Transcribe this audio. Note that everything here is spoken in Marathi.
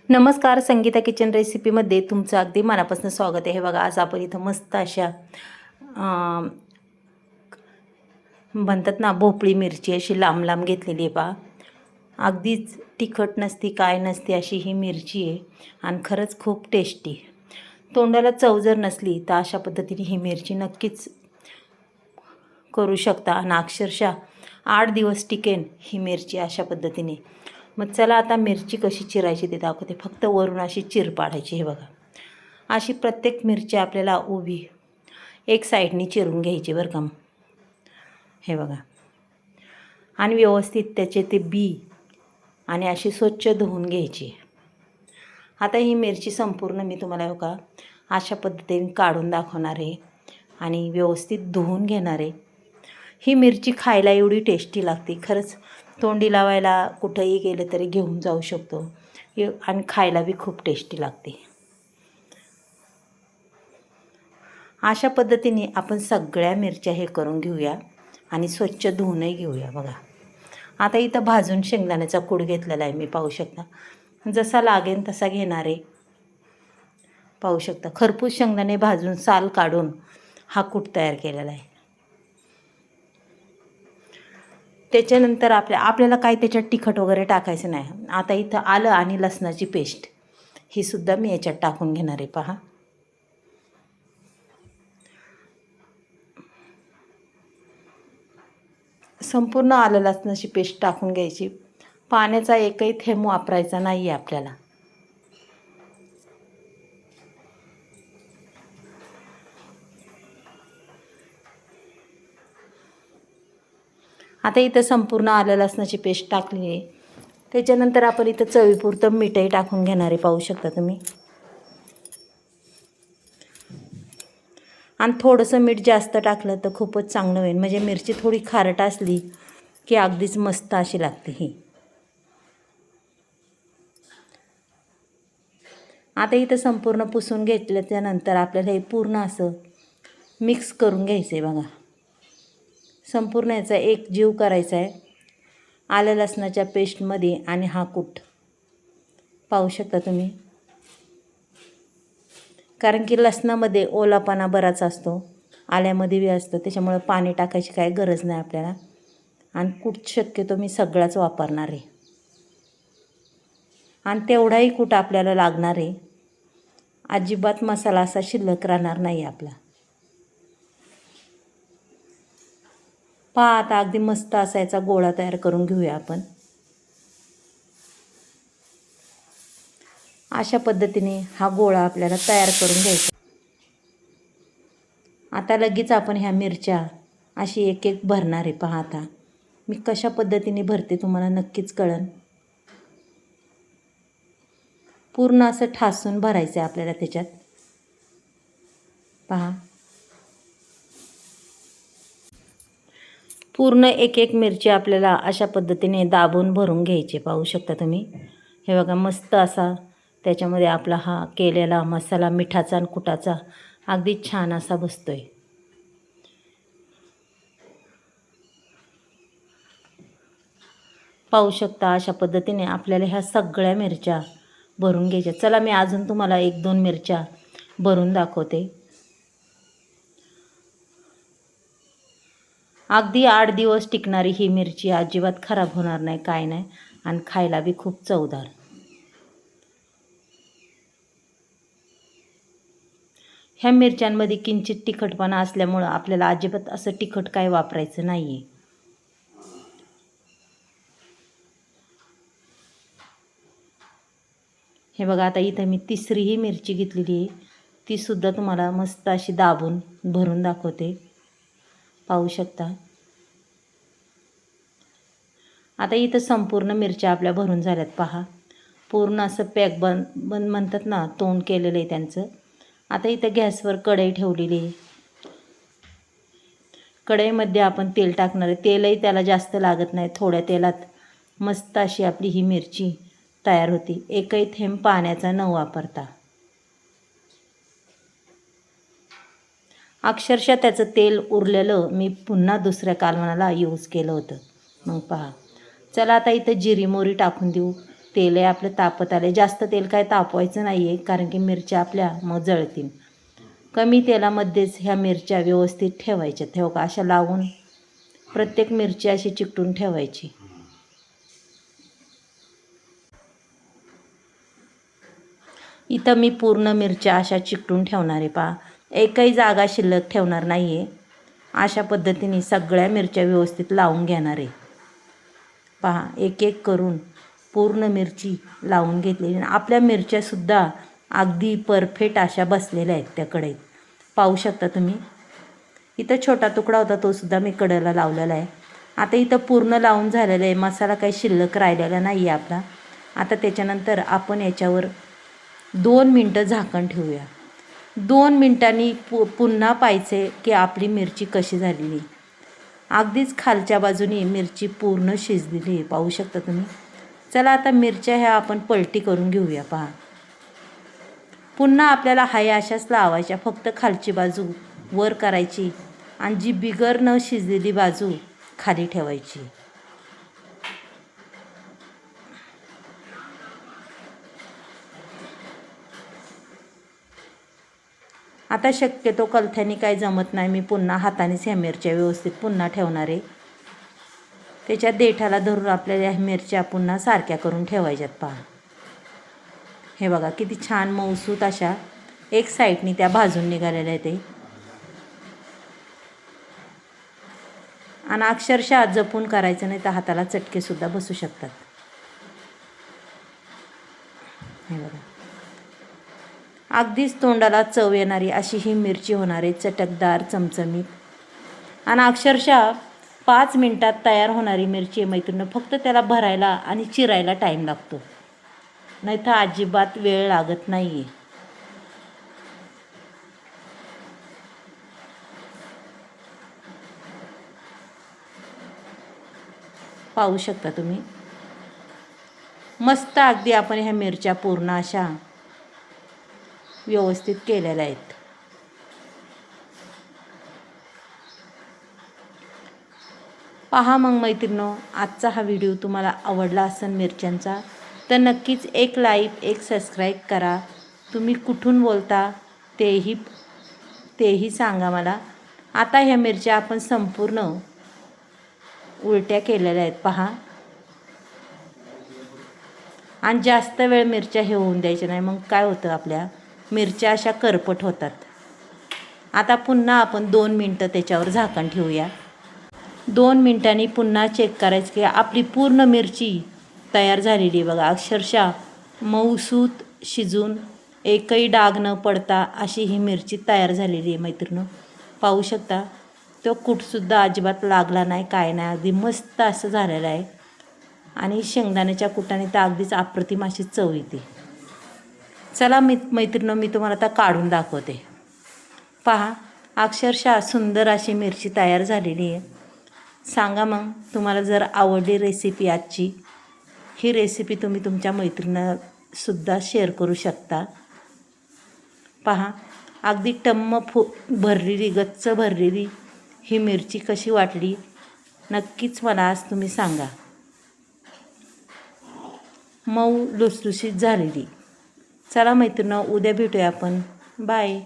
नमस्कार, संगीता किचन रेसिपीमध्ये तुमचं अगदी मनापासून स्वागत आहे. हे बघा, आज आपण इथं मस्त अशा म्हणतात ना, भोपळी मिरची अशी लांब लांब घेतलेली आहे पहा. अगदीच तिखट नसती, काय नसती अशी ही मिरची आहे आणि खरंच खूप टेस्टी. तोंडाला चव जर नसली तर अशा पद्धतीने ही मिरची नक्कीच करू शकता आणि अक्षरशः 8 दिवस टिकेन ही मिरची अशा पद्धतीने. मग चला आता मिरची कशी चिरायची ते दाखवते. फक्त वरून अशी चिर पाडायची. हे बघा, अशी प्रत्येक मिरची आपल्याला उभी एक साईडनी चिरून घ्यायची बरं का. हे बघा, आणि व्यवस्थित त्याचे ते बी आणि अशी स्वच्छ धुवून घ्यायची. आता ही मिरची संपूर्ण मी तुम्हाला हो का अशा पद्धतीने काढून दाखवणार आहे आणि व्यवस्थित धुवून घेणार आहे. ही मिरची खायला एवढी टेस्टी लागते, खरंच तोंडी लावायला कुठंही गेलं तरी घेऊन जाऊ शकतो आणि खायला बी खूप टेस्टी लागते. अशा पद्धतीने आपण सगळ्या मिरच्या हे करून घेऊया आणि स्वच्छ धुवूनही घेऊया. बघा, आता इथं भाजून शेंगदाण्याचा कूट घेतलेला आहे मी, पाहू शकता. जसा लागेल तसा घेणार आहे, पाहू शकता. खरपूस शेंगदाणे भाजून साल काढून हा कूट तयार केलेला आहे. त्याच्यानंतर आपल्याला काय त्याच्यात तिखट वगैरे टाकायचं नाही. आता इथं आलं आणि लसणाची पेस्ट ही सुद्धा मी याच्यात टाकून घेणार आहे. पहा, संपूर्ण आलं लसणाची पेस्ट टाकून घ्यायची. पाण्याचा एकही थेंब वापरायचा नाही आहे आपल्याला. आता इथं संपूर्ण आलं लसणाची पेस्ट टाकली आहे. त्याच्यानंतर आपण इथं चवीपुरतं मीठही टाकून घेणार आहे, पाहू शकता तुम्ही. आणि थोडंसं मीठ जास्त टाकलं तर खूपच चांगलं होईल, म्हणजे मिरची थोडी खारट असली की अगदीच मस्त अशी लागते ही. आता इथं संपूर्ण पुसून घेतल्याच्यानंतर आपल्याला हे पूर्ण असं मिक्स करून घ्यायचं आहे. बघा, संपूर्ण याचा एक जीव करायचा आहे आलं लसणाच्या पेस्टमध्ये आणि हा कूट, पाहू शकता तुम्ही. कारण की लसणामध्ये ओलापणा बराच असतो, आल्यामध्ये बी असतं, त्याच्यामुळे पाणी टाकायची काही गरज नाही आपल्याला. आणि कूट शक्यतो मी सगळाच वापरणार आहे आणि तेवढाही कूट आपल्याला लागणार आहे. अजिबात मसाला असा शिल्लक राहणार नाही आपला. पहा, आता अगदी मस्त असायचा गोळा तयार करून घेऊया आपण. अशा पद्धतीने हा गोळा आपल्याला तयार करून घ्यायचा. आता लगेच आपण ह्या मिरच्या अशी एक एक भरणार आहे. पहा, आता मी कशा पद्धतीने भरते तुम्हाला नक्कीच कळेल. पूर्ण असं ठासून भरायचं आहे आपल्याला त्याच्यात. पहा, पूर्ण एक एक मिरची आपल्याला अशा पद्धतीने दाबून भरून घ्यायची, पाहू शकता तुम्ही. हे बघा, मस्त असा त्याच्यामध्ये आपला हा केलेला मसाला मिठाचा आणि कुटाचा अगदी छान असा बसतोय. पाहू शकता, अशा पद्धतीने आपल्याला ह्या सगळ्या मिरच्या भरून घ्यायच्या. चला, मी अजून तुम्हाला 1-2 मिरच्या भरून दाखवते. अगदी 8 दिवस टिकणारी ही मिरची अजिबात खराब होणार नाही, काय नाही, आणि खायला बी खूप चवदार. ह्या मिरच्यांमध्ये किंचित तिखटपणा असल्यामुळं आपल्याला अजिबात असं तिखट काय वापरायचं नाही आहे. हे बघा, आता इथं मी तिसरीही मिरची घेतलेली आहे, तीसुद्धा तुम्हाला मस्त अशी दाबून भरून दाखवते, पाहू शकता. आता इथं संपूर्ण मिरच्या आपल्या भरून झाल्यात. पहा, पूर्ण असं पॅक बंद म्हणतात ना, तोंड केलेलं आहे त्यांचं. आता इथं गॅसवर कढई ठेवलेली आहे. कढईमध्ये आपण तेल टाकणार आहे. तेलही त्याला जास्त लागत नाही, थोड्या तेलात मस्त अशी आपली ही मिरची तयार होती, एकही थेंब पाण्याचा न वापरता. अक्षरशः त्याचं तेल उरलेलं मी पुन्हा दुसऱ्या कालवणाला यूज केलं होतं. मग पहा, चला आता इथं जिरी मोहरी टाकून देऊ. तेल आहे आपलं तापत आले. जास्त तेल काय तापवायचं नाही आहे, कारण की मिरच्या आपल्या मग जळतील. कमी तेलामध्येच ह्या मिरच्या व्यवस्थित ठेवायच्या. ठेव का अशा लावून प्रत्येक मिरची अशी चिकटून ठेवायची. इथं मी पूर्ण मिरच्या अशा चिकटून ठेवणार आहे. पहा, एकही जागा शिल्लक ठेवणार नाही आहे. अशा पद्धतीने सगळ्या मिरच्या व्यवस्थित लावून घेणार आहे. पहा, एक एक करून पूर्ण मिरची लावून घेतलेली. आपल्या मिरच्यासुद्धा अगदी परफेक्ट अशा बसलेल्या आहेत त्या कढईत. पाहू शकता तुम्ही. इथं छोटा तुकडा होता, तो सुद्धा मी कढईला लावलेला आहे. आता इथं पूर्ण लावून झालेलं आहे. मसाला काही शिल्लक राहिलेला नाही आहे आपला. आता त्याच्यानंतर आपण याच्यावर 2 मिनटं झाकण ठेवूया. 2 मिनटांनी पुन्हा पाहायचे की आपली मिरची कशी झालेली. अगदीच खालच्या बाजूने मिरची पूर्ण शिजलेली आहे. पाहू शकता तुम्ही. चला आता मिरच्या ह्या आपण पलटी करून घेऊया. पहा, पुन्हा आपल्याला हाय अशाच लावायच्या. फक्त खालची बाजू वर करायची आणि जी बिगर न शिजलेली बाजू खाली ठेवायची. आता शक्यतो कलथ्याने काय जमत नाही. मी पुन्हा हातानेच ह्या मिरच्या व्यवस्थित पुन्हा ठेवणार आहे. त्याच्या देठाला धरून आपल्याला ह्या मिरच्या पुन्हा सारख्या करून ठेवायच्यात. पहा, हे बघा किती छान मऊसूत अशा एक साईडनी त्या भाजून निघालेल्या आहेत. आणि अक्षरशः जपून करायचं, नाही तर हाताला चटकेसुद्धा बसू शकतात. हे बघा, अगदीच तोंडाला चव येणारी अशी ही मिरची होणार आहे. चटकदार, चमचमीत आणि अक्षरशः 5 मिनटात तयार होणारी मिरची आहे मैत्रिणी. फक्त त्याला भरायला आणि चिरायला टाईम लागतो, नाही तर अजिबात वेळ लागत नाही आहे. पाहू शकता तुम्ही. मस्त अगदी आपण ह्या मिरच्या पूर्ण अशा व्यवस्थित केलेल्या आहेत. पहा मग मैत्रिणींनो, आजचा हा व्हिडिओ तुम्हाला आवडला असेल मिरच्यांचा, तर नक्कीच एक लाईक, एक सबस्क्राईब करा. तुम्ही कुठून बोलता तेही सांगा मला. आता ह्या मिरच्या आपण संपूर्ण उलट्या केलेल्या आहेत. पहा, आणि जास्त वेळ मिरच्या हे होऊन द्यायच्या नाही. मग काय होतं, आपल्या मिरच्या अशा करपट होतात. आता पुन्हा आपण 2 मिनटं त्याच्यावर झाकण ठेवूया. 2 मिनटांनी पुन्हा चेक करायचं की आपली पूर्ण मिरची तयार झालेली आहे. बघा, अक्षरशः मऊसूत शिजून एकही डाग न पडता अशी ही मिरची तयार झालेली आहे मैत्रिणी. पाहू शकता. तो कूटसुद्धा अजिबात लागला नाही, काय नाही. अगदी मस्त असं झालेलं आहे. आणि शेंगदाण्याच्या कुटाने तर अगदीच अप्रतिम अशी चव येते. चला मैत्रिणी, मी तुम्हाला आता काढून दाखवते. पहा, अक्षरशः सुंदर अशी मिरची तयार झालेली आहे. सांगा मग, तुम्हाला जर आवडली रेसिपी आजची, ही रेसिपी तुम्ही तुमच्या मैत्रिणींनासुद्धा शेअर करू शकता. पहा, अगदी टम्म भरलेली, गच्च भरलेली ही मिरची कशी वाटली नक्कीच मला आज तुम्ही सांगा. मऊ लुसलुशीत झालेली. चला मैत्रिणी, उद्या भेटूया आपण. बाय.